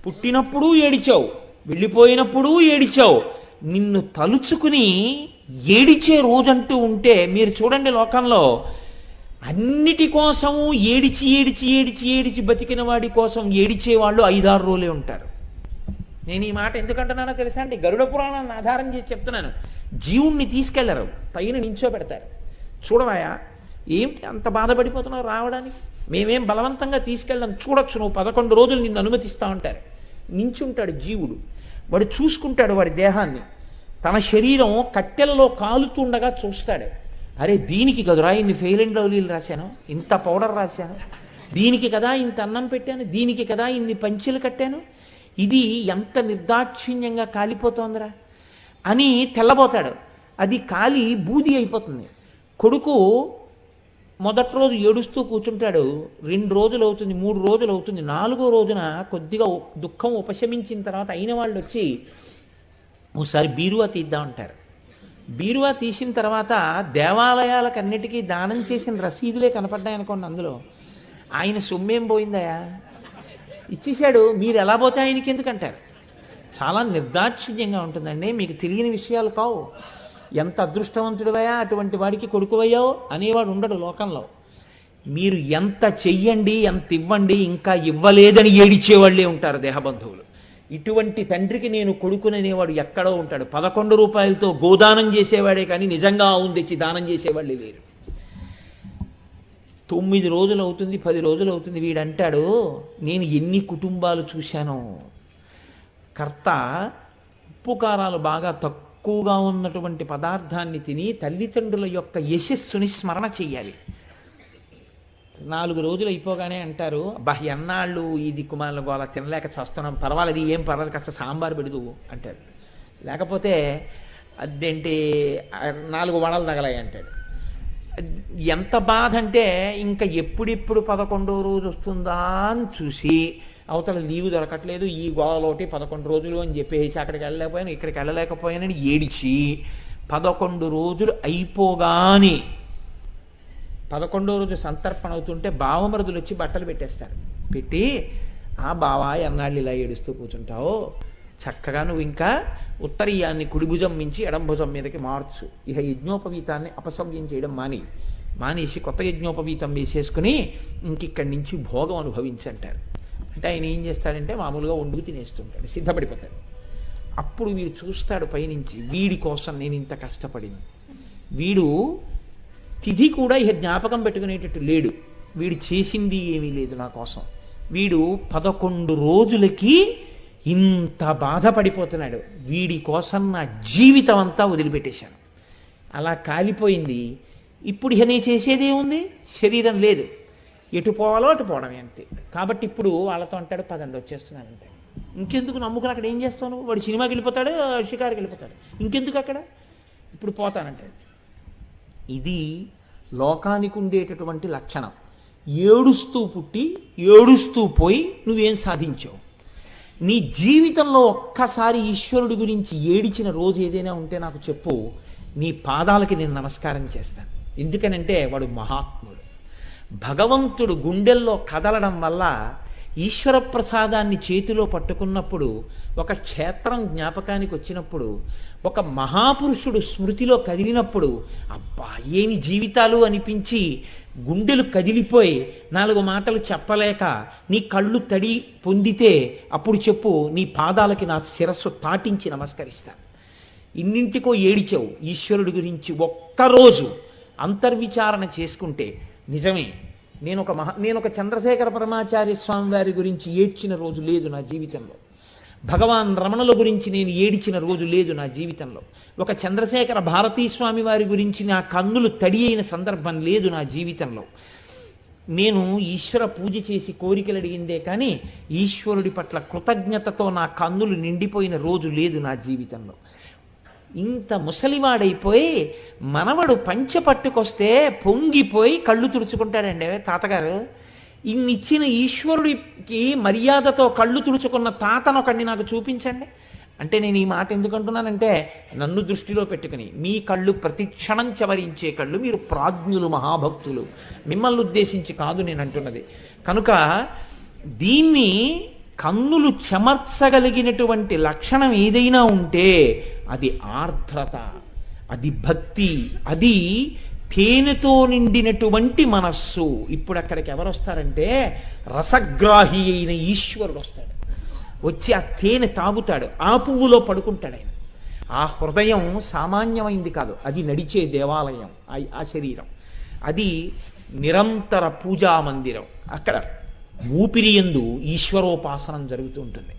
పుట్టినప్పుడు ఏడిచావు, వెళ్ళిపోయినప్పుడు ఏడిచావు. నిన్ను తలుచుకుని ఏడిచే రోజంటూ ఉంటే మీరు చూడండి, లోకంలో అన్నిటి కోసము ఏడిచి ఏడిచి ఏడిచి ఏడిచి బతికిన వాడి కోసం ఏడిచే వాళ్ళు 5-6 రోజులే ఉంటారు. నేను ఈ మాట ఎందుకంటున్నానో తెలుసా అండి? గరుడ పురాణాన్ని ఆధారం చేసి చెప్తున్నాను. జీవుణ్ణి తీసుకెళ్లరు, పైన నించోబెడతారు. చూడవాయా, ఏమిటి అంత బాధపడిపోతున్నావు రావడానికి? మేమేం బలవంతంగా తీసుకెళ్ళాం, చూడొచ్చు, నువ్వు 11 రోజులు నిన్ను అనుమతిస్తా ఉంటారు. నించుంటాడు జీవుడు, వాడు చూసుకుంటాడు వాడి దేహాన్ని. తన శరీరం కట్టెలలో కాలుతుండగా చూస్తాడు. అరే, దీనికి కదురా ఇన్ని ఫెయిల్ అండ్ లవ్లీలు రాశాను, ఇంత పౌడర్ రాశాను, దీనికి కదా ఇంత అన్నం పెట్టాను, దీనికి కదా ఇన్ని పంచెలు కట్టాను, ఇది ఎంత నిర్దాక్షిణ్యంగా కాలిపోతోందిరా అని తెల్లబోతాడు. అది కాలి బూది అయిపోతుంది. కొడుకు మొదటి రోజు ఏడుస్తూ కూర్చుంటాడు. 2 రోజులు అవుతుంది, 3 రోజులు అవుతుంది. 4వ రోజున కొద్దిగా దుఃఖం ఉపశమించిన తర్వాత అయిన వాళ్ళు వచ్చి ఒకసారి బీరువా తీద్దామంటారు. బీరువా తీసిన తర్వాత దేవాలయాలకన్నిటికీ దానం చేసిన రసీదులే కనపడ్డాయనుకోండి. అందులో ఆయన సొమ్మేం పోయిందయా, ఇచ్చేశాడు, మీరు ఎలా పోతే ఆయనకి ఎందుకంటారు. చాలా నిర్దాక్షిణ్యంగా ఉంటుందండి. మీకు తెలియని విషయాలు కావు. ఎంత అదృష్టవంతుడివయ్యా, అటువంటి వాడికి కొడుకువయ్యావు అనేవాడు ఉండడు లోకంలో. మీరు ఎంత చెయ్యండి, ఎంత ఇవ్వండి, ఇంకా ఇవ్వలేదని ఏడిచేవాళ్ళే ఉంటారు దేహబంధువులు. ఇటువంటి తండ్రికి నేను కొడుకుననేవాడు ఎక్కడో ఉంటాడు. 11 రూపాయలతో గోదానం చేసేవాడే కానీ నిజంగా ఆవును తెచ్చి దానం చేసేవాళ్ళే లేరు. 9 రోజులు అవుతుంది, 10 రోజులు అవుతుంది. వీడంటాడు, నేను ఎన్ని కుటుంబాలు చూశానో. కర్త ఉప్పు కారాలు బాగా తక్కువగా ఉన్నటువంటి పదార్థాన్ని తిని తల్లిదండ్రుల యొక్క యశస్సుని స్మరణ చెయ్యాలి. 4 రోజులు అయిపోగానే అంటారు, అబ్బా ఎన్నాళ్ళు ఈ దిక్కుమాల గోళ తినలేక చేస్తున్నాం, పర్వాలేదు, ఏం పర్వాలేదు, కాస్త సాంబార్ పెడుతూ అంటాడు. లేకపోతే అదేంటి 4 వడలు తగలాయి అంటాడు. ఎంత బాధ అంటే ఇంకా ఎప్పుడెప్పుడు 11వ రోజు వస్తుందా అని చూసి అవతల లీవు దొరకట్లేదు, ఈ గోడలోటి 11 రోజులు అని చెప్పేసి అక్కడికి వెళ్ళలేకపోయాను, ఇక్కడికి వెళ్ళలేకపోయానని ఏడిచి 11 రోజులు అయిపోగానే 11వ రోజు సంతర్పణ అవుతుంటే బావమరుదులు వచ్చి బట్టలు పెట్టేస్తారు. పెట్టి, ఆ బావా ఎన్నాళ్ళు ఇలా ఏడుస్తూ కూర్చుంటావు, చక్కగా నువ్వు ఇంకా ఉత్తరీయాన్ని కుడి భుజం మించి ఎడం భుజం మీదకి మార్చు, ఇక యజ్ఞోపవీతాన్ని అపసవ్యం చేయడం మానేసి కొత్త యజ్ఞోపవీతం వేసేసుకుని ఇంకిక్కడి నుంచి భోగం అనుభవించంటారు. అంటే ఆయన ఏం చేస్తాడంటే మామూలుగా వండుకు తినేస్తుంటాడు, సిద్ధపడిపోతాడు. అప్పుడు వీడు చూస్తాడు పైనుంచి, వీడి కోసం నేను ఇంత కష్టపడింది. వీడు తిథి కూడా ఇక జ్ఞాపకం పెట్టుకునేటట్టు లేడు, వీడు చేసింది ఏమీ లేదు నా కోసం. వీడు 11 రోజులకి ఇంత బాధపడిపోతున్నాడు. వీడి కోసం నా జీవితం అంతా వదిలిపెట్టేశాను, అలా కాలిపోయింది. ఇప్పుడు ఇక నేను చేసేదేముంది, శరీరం లేదు, ఎటు పోవాలో అటు పోవడమే అంతే. కాబట్టి ఇప్పుడు వాళ్ళతో అంటాడు, పదండి వచ్చేస్తున్నానంటే. ఇంకెందుకు నమ్ముకుని అక్కడ ఏం చేస్తాను, వాడు సినిమాకి వెళ్ళిపోతాడు, షికారుకి వెళ్ళిపోతాడు, ఇంకెందుకు అక్కడ, ఇప్పుడు పోతానంటాడు. ఇది లోకానికి ఉండేటటువంటి లక్షణం. ఏడుస్తూ పుట్టి ఏడుస్తూ పోయి నువ్వేం సాధించావు? నీ జీవితంలో ఒక్కసారి ఈశ్వరుడి గురించి ఏడిచిన రోజు ఏదైనా ఉంటే నాకు చెప్పు, నీ పాదాలకి నేను నమస్కారం చేస్తాను. ఎందుకనంటే వాడు మహాత్ముడు. భగవంతుడు గుండెల్లో కదలడం వల్ల ఈశ్వర ప్రసాదాన్ని చేతిలో పట్టుకున్నప్పుడు, ఒక క్షేత్రం జ్ఞాపకానికి వచ్చినప్పుడు, ఒక మహాపురుషుడు స్మృతిలో కదిలినప్పుడు, అబ్బా ఏమి జీవితాలు అనిపించి గుండెలు కదిలిపోయి 4 మాటలు చెప్పలేక నీ కళ్ళు తడి పొందితే అప్పుడు చెప్పు, నీ పాదాలకి నా శిరస్సు తాటించి నమస్కరిస్తాను. ఇన్నింటికో ఏడిచావు ఈశ్వరుడి గురించి ఒక్కరోజు అంతర్విచారణ చేసుకుంటే నిజమే. నేను ఒక చంద్రశేఖర పరమాచార్య స్వామి వారి గురించి ఏడ్చిన రోజు లేదు నా జీవితంలో. భగవాన్ రమణుల గురించి నేను ఏడిచిన రోజు లేదు నా జీవితంలో. ఒక చంద్రశేఖర భారతీ స్వామి వారి గురించి నా కన్నులు తడి అయిన సందర్భం లేదు నా జీవితంలో. నేను ఈశ్వర పూజ చేసి కోరికలు అడిగిందే కానీ ఈశ్వరుడి పట్ల కృతజ్ఞతతో నా కన్నులు నిండిపోయిన రోజు లేదు నా జీవితంలో. ఇంత ముసలివాడైపోయి మనవడు పంచె పట్టుకొస్తే పొంగిపోయి కళ్ళు తుడుచుకుంటాడండి తాతగారు. ఇన్నిచ్చిన ఈశ్వరుడికి మర్యాదతో కళ్ళు తుడుచుకున్న తాతనొకడిని నాకు చూపించండి అంటే, నేను ఈ మాట ఎందుకంటున్నానంటే, నన్ను దృష్టిలో పెట్టుకుని మీ కళ్ళు ప్రతి క్షణం చవరించే కళ్ళు, మీరు ప్రాజ్ఞులు, మహాభక్తులు, మిమ్మల్ని ఉద్దేశించి కాదు నేను అంటున్నది. కనుక దీన్ని కన్నులు చెమర్చగలిగినటువంటి లక్షణం ఏదైనా ఉంటే అది ఆర్ద్రత, అది భక్తి, అది తేనెతో నిండినటువంటి మనస్సు. ఇప్పుడు అక్కడికి ఎవరు వస్తారంటే రసగ్రాహి అయిన ఈశ్వరుడు వస్తాడు. వచ్చి ఆ తేనె తాగుతాడు, ఆ పువ్వులో పడుకుంటాడు ఆయన. ఆ హృదయం సామాన్యమైంది కాదు, అది నడిచే దేవాలయం. ఆ శరీరం అది నిరంతర పూజా మందిరం. అక్కడ ఊపిరి యందు ఈశ్వరోపాసనం జరుగుతూ ఉంటుంది.